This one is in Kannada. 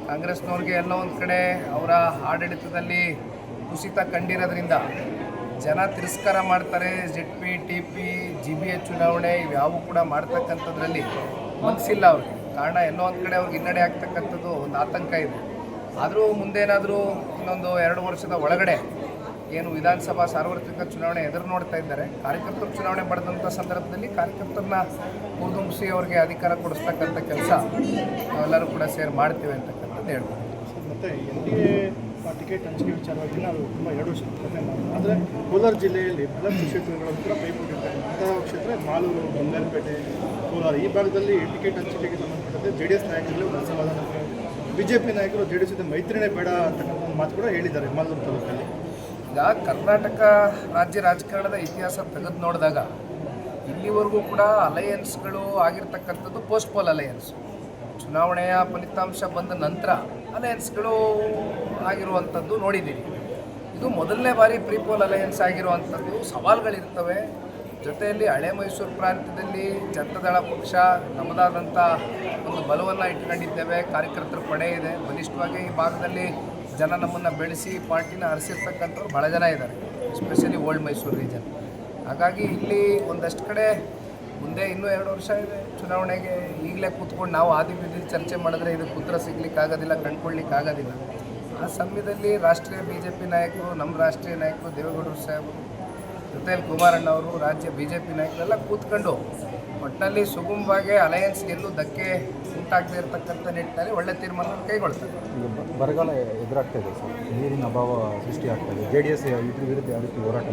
ಕಾಂಗ್ರೆಸ್ನವ್ರಿಗೆ ಎಲ್ಲೋ ಒಂದು ಕಡೆ ಅವರ ಆಡಳಿತದಲ್ಲಿ ಕುಸಿತ ಕಂಡಿರೋದ್ರಿಂದ ಜನ ತಿರಸ್ಕಾರ ಮಾಡ್ತಾರೆ. ZP, TP, GBA ಚುನಾವಣೆ ಇವ್ಯಾವು ಕೂಡ ಮಾಡ್ತಕ್ಕಂಥದ್ರಲ್ಲಿ ಮನಸ್ಸಿಲ್ಲ ಅವ್ರಿಗೆ. ಕಾರಣ ಎಲ್ಲೋ ಒಂದು ಕಡೆ ಅವ್ರಿಗೆ ಹಿನ್ನಡೆ ಆಗ್ತಕ್ಕಂಥದ್ದು ಒಂದು ಆತಂಕ ಇದೆ. ಆದರೂ ಮುಂದೇನಾದರೂ ಇನ್ನೊಂದು 2 ವರ್ಷದ ಒಳಗಡೆ ಏನು ವಿಧಾನಸಭಾ ಸಾರ್ವತ್ರಿಕ ಚುನಾವಣೆ ಎದುರು ನೋಡ್ತಾ ಇದ್ದಾರೆ, ಕಾರ್ಯಕರ್ತರು ಚುನಾವಣೆ ಪಡೆದಂಥ ಸಂದರ್ಭದಲ್ಲಿ ಕಾರ್ಯಕರ್ತರನ್ನ ಹುರಿದುಂಬಿಸಿ ಅವ್ರಿಗೆ ಅಧಿಕಾರ ಕೊಡಿಸ್ತಕ್ಕಂಥ ಕೆಲಸ ನಾವೆಲ್ಲರೂ ಕೂಡ ಸೇರಿ ಮಾಡ್ತೀವಿ ಅಂತಕ್ಕಂಥದ್ದು ಹೇಳ್ಬೋದು. ಮತ್ತು NDA ಟಿಕೆಟ್ ಹಂಚಿಕೆ ವಿಚಾರವಾಗಿ ನಾವು ತುಂಬ 2 ವರ್ಷ ಆದರೆ ಕೋಲಾರ ಜಿಲ್ಲೆಯಲ್ಲಿ ಬಲಕ್ಕೆ ಕ್ಷೇತ್ರಗಳನ್ನು ಕೂಡ ಕೈಬಿಟ್ಟಿರ್ತಾರೆ. ಅಂತಹ ಕ್ಷೇತ್ರ ಮಾಲೂರು, ಬಂಗಾರಪೇಟೆ, ಕೋಲಾರ ಈ ಭಾಗದಲ್ಲಿ ಟಿಕೆಟ್ ಹಂಚಿಕೆಗೆ ಸಂಬಂಧಪಟ್ಟಂತೆ JDS ನಾಯಕರಲ್ಲಿ ಒಂದು ಅಸಮಾಧಾನ. BJP ನಾಯಕರು JDS ಜೊತೆ ಮೈತ್ರಿನೇ ಬೇಡ ಅಂತಕ್ಕಂಥ ಒಂದು ಮಾತು ಕೂಡ ಹೇಳಿದ್ದಾರೆ ಮಾಲೂರು ತಾಲೂಕಲ್ಲಿ. ಈಗ ಕರ್ನಾಟಕ ರಾಜ್ಯ ರಾಜಕಾರಣದ ಇತಿಹಾಸ ತೆಗೆದು ನೋಡಿದಾಗ ಇಲ್ಲಿವರೆಗೂ ಕೂಡ ಅಲಯನ್ಸ್ಗಳು ಆಗಿರ್ತಕ್ಕಂಥದ್ದು ಪೋಸ್ಟ್ ಪೋಲ್ ಅಲಯನ್ಸ್. ಚುನಾವಣೆಯ ಫಲಿತಾಂಶ ಬಂದ ನಂತರ ಅಲಯನ್ಸ್ಗಳು ಆಗಿರುವಂಥದ್ದು ನೋಡಿದ್ದೀವಿ. ಇದು ಮೊದಲನೇ ಬಾರಿ ಪ್ರೀಪೋಲ್ ಅಲಯನ್ಸ್ ಆಗಿರುವಂಥದ್ದು. ಸವಾಲುಗಳಿರ್ತವೆ. ಜೊತೆಯಲ್ಲಿ ಹಳೆ ಮೈಸೂರು ಪ್ರಾಂತ್ಯದಲ್ಲಿ ಜನತಾದಳ ಪಕ್ಷ ನಮ್ಮದಾದಂಥ ಒಂದು ಬಲವನ್ನು ಇಟ್ಕೊಂಡಿದ್ದೇವೆ. ಕಾರ್ಯಕರ್ತರ ಪಡೆ ಇದೆ ಬಲಿಷ್ಠವಾಗಿ. ಈ ಭಾಗದಲ್ಲಿ ಜನ ನಮ್ಮನ್ನು ಬೆಳೆಸಿ ಪಾರ್ಟಿನ ಹರಿಸಿರ್ತಕ್ಕಂಥವ್ರು ಭಾಳ ಜನ ಇದ್ದಾರೆ, ಎಸ್ಪೆಷಲಿ ಓಲ್ಡ್ ಮೈಸೂರು ರೀಜನ್. ಹಾಗಾಗಿ ಇಲ್ಲಿ ಒಂದಷ್ಟು ಕಡೆ ಮುಂದೆ ಇನ್ನೂ 2 ವರ್ಷ ಇದೆ ಚುನಾವಣೆಗೆ. ಈಗಲೇ ಕೂತ್ಕೊಂಡು ನಾವು ಆದಿಬೀದಿಲಿ ಚರ್ಚೆ ಮಾಡಿದ್ರೆ ಇದಕ್ಕೆ ಉತ್ತರ ಸಿಗ್ಲಿಕ್ಕಾಗೋದಿಲ್ಲ, ಕಂಡುಕೊಳ್ಳಿಕ್ಕಾಗೋದಿಲ್ಲ. ಆ ಸಮಯದಲ್ಲಿ ರಾಷ್ಟ್ರೀಯ BJP ನಾಯಕರು, ನಮ್ಮ ರಾಷ್ಟ್ರೀಯ ನಾಯಕರು ದೇವೇಗೌಡರು ಸಾಹೇಬರು, ಜೊತೆಯಲ್ಲಿ ಕುಮಾರಣ್ಣವರು, ರಾಜ್ಯ BJP ನಾಯಕರೆಲ್ಲ ಕೂತ್ಕೊಂಡು ಒಟ್ಟಿನಲ್ಲಿ ಸುಗಮವಾಗಿ ಅಲಯನ್ಸ್ಗೆ ಎಲ್ಲೂ ಧಕ್ಕೆ ಉಂಟಾಗದೇ ಇರತಕ್ಕಂಥ ನಿಟ್ಟಿನಲ್ಲಿ ಒಳ್ಳೆ ತೀರ್ಮಾನ ಕೈಗೊಳ್ತಾರೆ. ಬರಗಾಲ ಎದುರಾಗ್ತಾ ಇದೆ ಸರ್, ನೀರಿನ ಅಭಾವ ಸೃಷ್ಟಿಯಾಗ್ತಾ ಇದೆ. JDS ಇದ್ರ ವಿರುದ್ಧ ಯಾವ ರೀತಿ ಹೋರಾಟ